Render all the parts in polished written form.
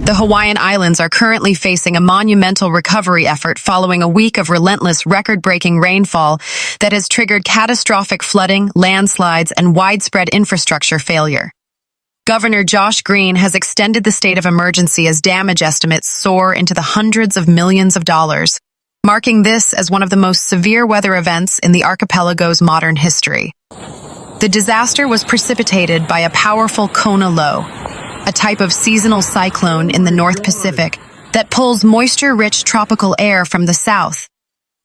The Hawaiian Islands are currently facing a monumental recovery effort following a week of relentless, record-breaking rainfall that has triggered catastrophic flooding, landslides, and widespread infrastructure failure. Governor Josh Green has extended the state of emergency as damage estimates soar into the hundreds of millions of dollars, marking this as one of the most severe weather events in the archipelago's modern history. The disaster was precipitated by a powerful Kona Low, a type of seasonal cyclone in the North Pacific that pulls moisture-rich tropical air from the south.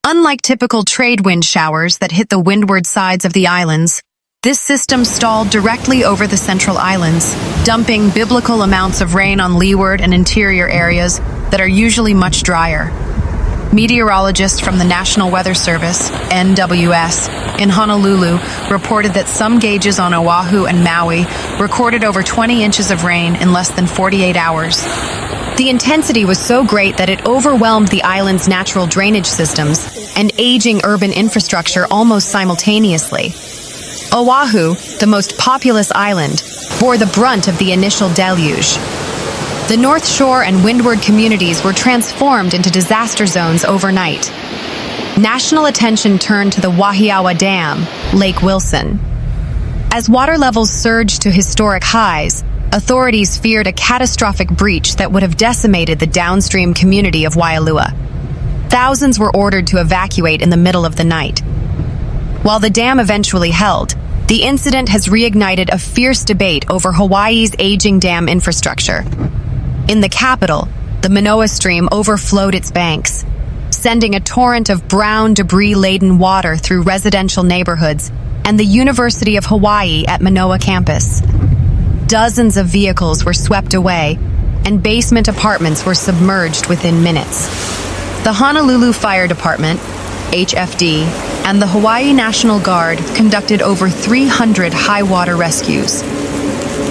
Unlike typical trade wind showers that hit the windward sides of the islands, this system stalled directly over the central islands, dumping biblical amounts of rain on leeward and interior areas that are usually much drier. Meteorologists from the National Weather Service, NWS, in Honolulu reported that some gauges on Oahu and Maui recorded over 20 inches of rain in less than 48 hours. The intensity was so great that it overwhelmed the island's natural drainage systems and aging urban infrastructure almost simultaneously. Oahu, the most populous island, bore the brunt of the initial deluge. The North Shore and Windward communities were transformed into disaster zones overnight. National attention turned to the Wahiawa Dam, Lake Wilson. As water levels surged to historic highs, authorities feared a catastrophic breach that would have decimated the downstream community of Waialua. Thousands were ordered to evacuate in the middle of the night. While the dam eventually held, the incident has reignited a fierce debate over Hawaii's aging dam infrastructure. In the capital, the Manoa Stream overflowed its banks, sending a torrent of brown, debris-laden water through residential neighborhoods and the University of Hawaiʻi at Manoa campus. Dozens of vehicles were swept away, and basement apartments were submerged within minutes. The Honolulu Fire Department, HFD, and the Hawaii National Guard conducted over 300 high-water rescues.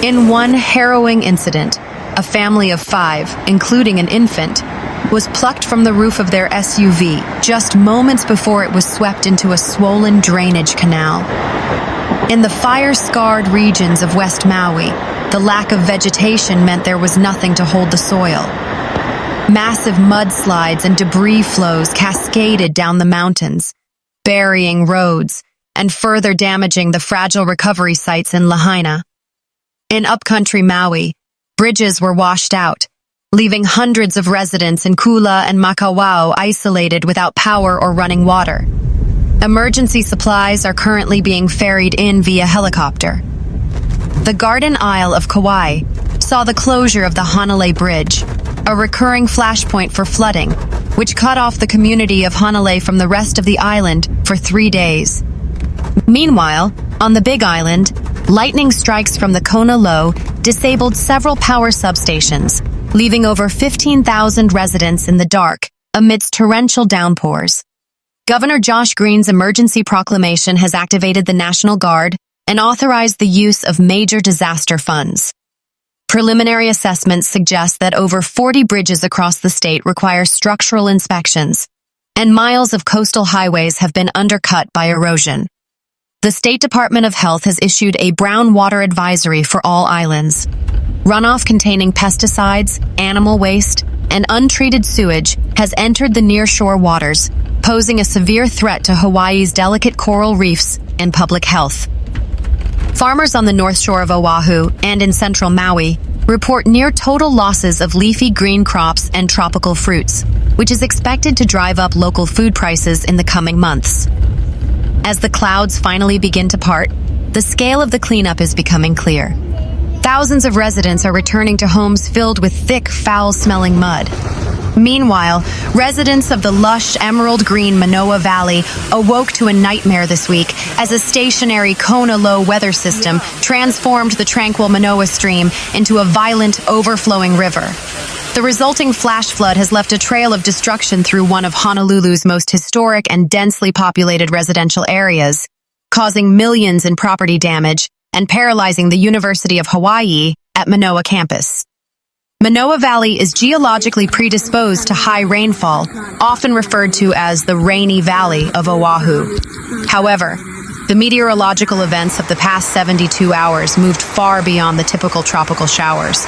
In one harrowing incident, a family of 5, including an infant, was plucked from the roof of their SUV just moments before it was swept into a swollen drainage canal. In the fire-scarred regions of West Maui, the lack of vegetation meant there was nothing to hold the soil. Massive mudslides and debris flows cascaded down the mountains, burying roads and further damaging the fragile recovery sites in Lahaina. In Upcountry Maui, bridges were washed out, leaving hundreds of residents in Kula and Makawao isolated without power or running water. Emergency supplies are currently being ferried in via helicopter. The Garden Isle of Kauai saw the closure of the Honolulu Bridge, a recurring flashpoint for flooding, which cut off the community of Honolulu from the rest of the island for 3 days. Meanwhile, on the Big Island, lightning strikes from the Kona Low disabled several power substations, leaving over 15,000 residents in the dark amidst torrential downpours. Governor Josh Green's emergency proclamation has activated the National Guard and authorized the use of major disaster funds. Preliminary assessments suggest that over 40 bridges across the state require structural inspections, and miles of coastal highways have been undercut by erosion. The State Department of Health has issued a brown water advisory for all islands. Runoff containing pesticides, animal waste, and untreated sewage has entered the nearshore waters, posing a severe threat to Hawaii's delicate coral reefs and public health. Farmers on the North Shore of Oahu and in central Maui report near-total losses of leafy green crops and tropical fruits, which is expected to drive up local food prices in the coming months. As the clouds finally begin to part, the scale of the cleanup is becoming clear. Thousands of residents are returning to homes filled with thick, foul-smelling mud. Meanwhile, residents of the lush, emerald-green Manoa Valley awoke to a nightmare this week as a stationary Kona Low weather system transformed the tranquil Manoa Stream into a violent, overflowing river. The resulting flash flood has left a trail of destruction through one of Honolulu's most historic and densely populated residential areas, causing millions in property damage and paralyzing the University of Hawaiʻi at Manoa campus. Manoa Valley is geologically predisposed to high rainfall, often referred to as the rainy valley of Oahu. However, the meteorological events of the past 72 hours moved far beyond the typical tropical showers.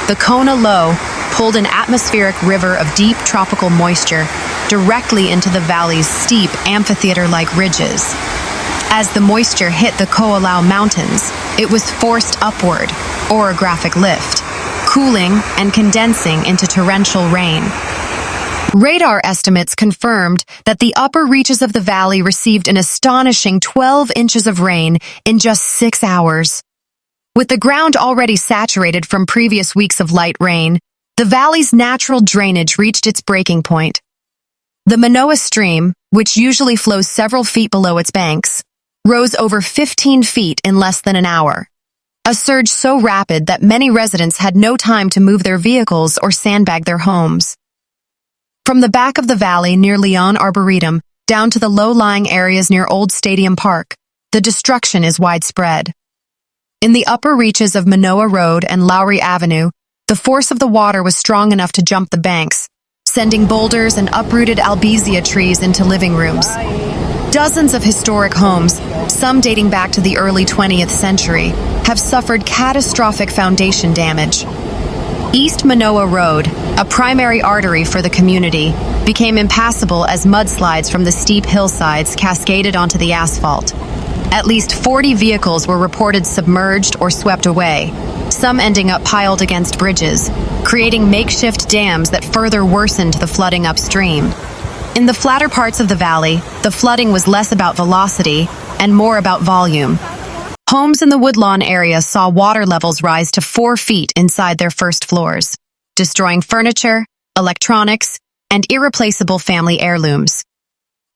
The Kona Low, pulled an atmospheric river of deep tropical moisture directly into the valley's steep amphitheater-like ridges. As the moisture hit the Kona Low mountains, it was forced upward, orographic lift, cooling and condensing into torrential rain. Radar estimates confirmed that the upper reaches of the valley received an astonishing 12 inches of rain in just 6 hours. With the ground already saturated from previous weeks of light rain, the valley's natural drainage reached its breaking point. The Manoa Stream, which usually flows several feet below its banks, rose over 15 feet in less than an hour. A surge so rapid that many residents had no time to move their vehicles or sandbag their homes. From the back of the valley near Leon Arboretum down to the low-lying areas near Old Stadium Park, the destruction is widespread. In the upper reaches of Manoa Road and Lowry Avenue, the force of the water was strong enough to jump the banks, sending boulders and uprooted albizia trees into living rooms. Dozens of historic homes, some dating back to the early 20th century, have suffered catastrophic foundation damage. East Manoa Road, a primary artery for the community, became impassable as mudslides from the steep hillsides cascaded onto the asphalt. At least 40 vehicles were reported submerged or swept away, some ending up piled against bridges, creating makeshift dams that further worsened the flooding upstream. In the flatter parts of the valley, the flooding was less about velocity and more about volume. Homes in the Woodlawn area saw water levels rise to 4 feet inside their first floors, destroying furniture, electronics, and irreplaceable family heirlooms.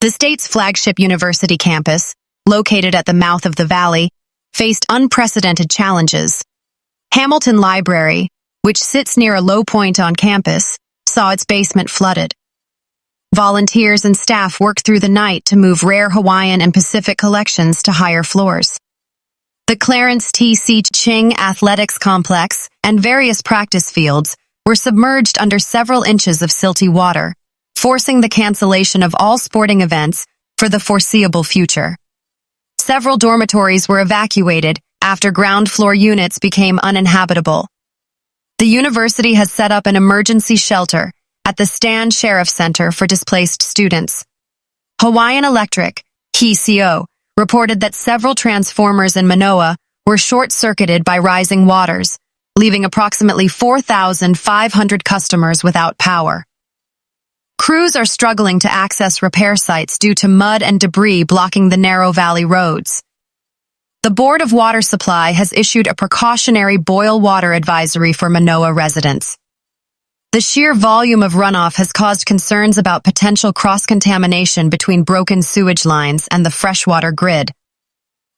The state's flagship university campus, located at the mouth of the valley, faced unprecedented challenges. Hamilton Library, which sits near a low point on campus, saw its basement flooded. Volunteers and staff worked through the night to move rare Hawaiian and Pacific collections to higher floors. The Clarence T.C. Ching Athletics Complex and various practice fields were submerged under several inches of silty water, forcing the cancellation of all sporting events for the foreseeable future. Several dormitories were evacuated after ground floor units became uninhabitable. The university has set up an emergency shelter at the Stan Sheriff Center for displaced students. Hawaiian Electric, HECO, reported that several transformers in Manoa were short-circuited by rising waters, leaving approximately 4,500 customers without power. Crews are struggling to access repair sites due to mud and debris blocking the narrow valley roads. The Board of Water Supply has issued a precautionary boil water advisory for Manoa residents. The sheer volume of runoff has caused concerns about potential cross-contamination between broken sewage lines and the freshwater grid.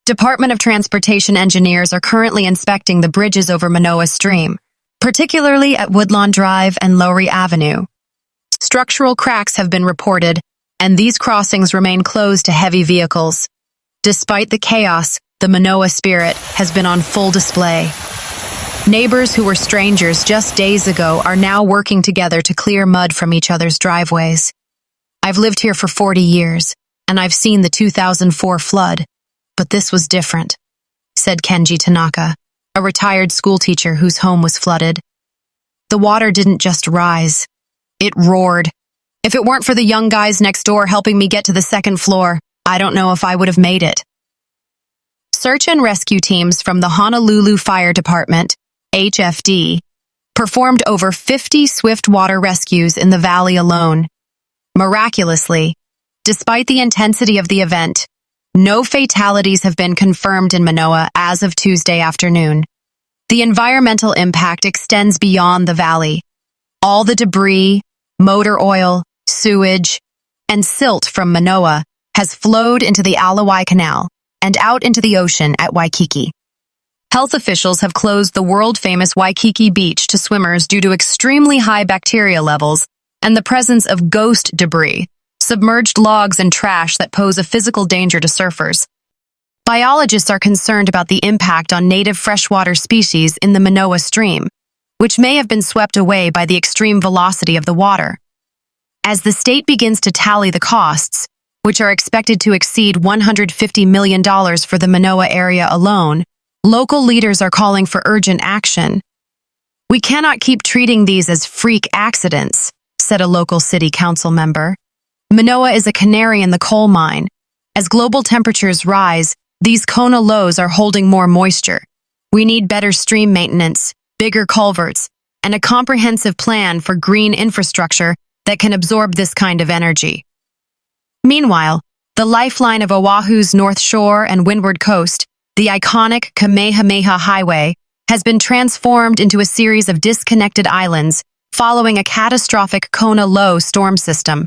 Department of Transportation engineers are currently inspecting the bridges over Manoa Stream, particularly at Woodlawn Drive and Lowry Avenue. Structural cracks have been reported, and these crossings remain closed to heavy vehicles. Despite the chaos, the Manoa spirit has been on full display. Neighbors who were strangers just days ago are now working together to clear mud from each other's driveways. I've lived here for 40 years, and I've seen the 2004 flood, but this was different, said Kenji Tanaka, a retired schoolteacher whose home was flooded. The water didn't just rise, it roared. If it weren't for the young guys next door helping me get to the second floor, I don't know if I would have made it. Search and rescue teams from the Honolulu Fire Department, HFD, performed over 50 swift water rescues in the valley alone. Miraculously, despite the intensity of the event, no fatalities have been confirmed in Manoa as of Tuesday afternoon. The environmental impact extends beyond the valley. All the debris, motor oil, sewage, and silt from Manoa has flowed into the Alawai Canal and out into the ocean at Waikiki. Health officials have closed the world-famous Waikiki Beach to swimmers due to extremely high bacteria levels and the presence of ghost debris, submerged logs and trash that pose a physical danger to surfers. Biologists are concerned about the impact on native freshwater species in the Manoa Stream, which may have been swept away by the extreme velocity of the water. As the state begins to tally the costs, which are expected to exceed $150 million for the Manoa area alone, local leaders are calling for urgent action. "We cannot keep treating these as freak accidents," said a local city council member. Manoa is a canary in the coal mine. As global temperatures rise, these Kona Lows are holding more moisture. We need better stream maintenance, bigger culverts, and a comprehensive plan for green infrastructure that can absorb this kind of energy. Meanwhile, the lifeline of Oahu's North Shore and Windward coast, the iconic Kamehameha Highway, has been transformed into a series of disconnected islands following a catastrophic Kona Low storm system.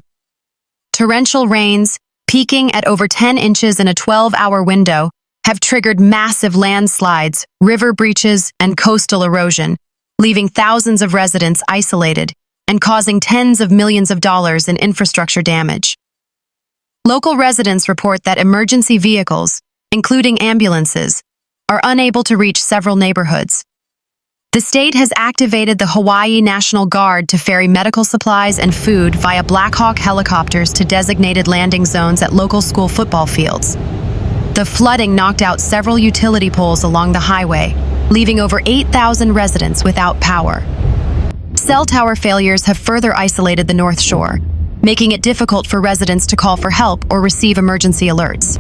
Torrential rains, peaking at over 10 inches in a 12-hour window, have triggered massive landslides, river breaches, and coastal erosion, leaving thousands of residents isolated and causing tens of millions of dollars in infrastructure damage. Local residents report that emergency vehicles, including ambulances, are unable to reach several neighborhoods. The state has activated the Hawaii National Guard to ferry medical supplies and food via Black Hawk helicopters to designated landing zones at local school football fields. The flooding knocked out several utility poles along the highway, leaving over 8,000 residents without power. Cell tower failures have further isolated the North Shore, making it difficult for residents to call for help or receive emergency alerts.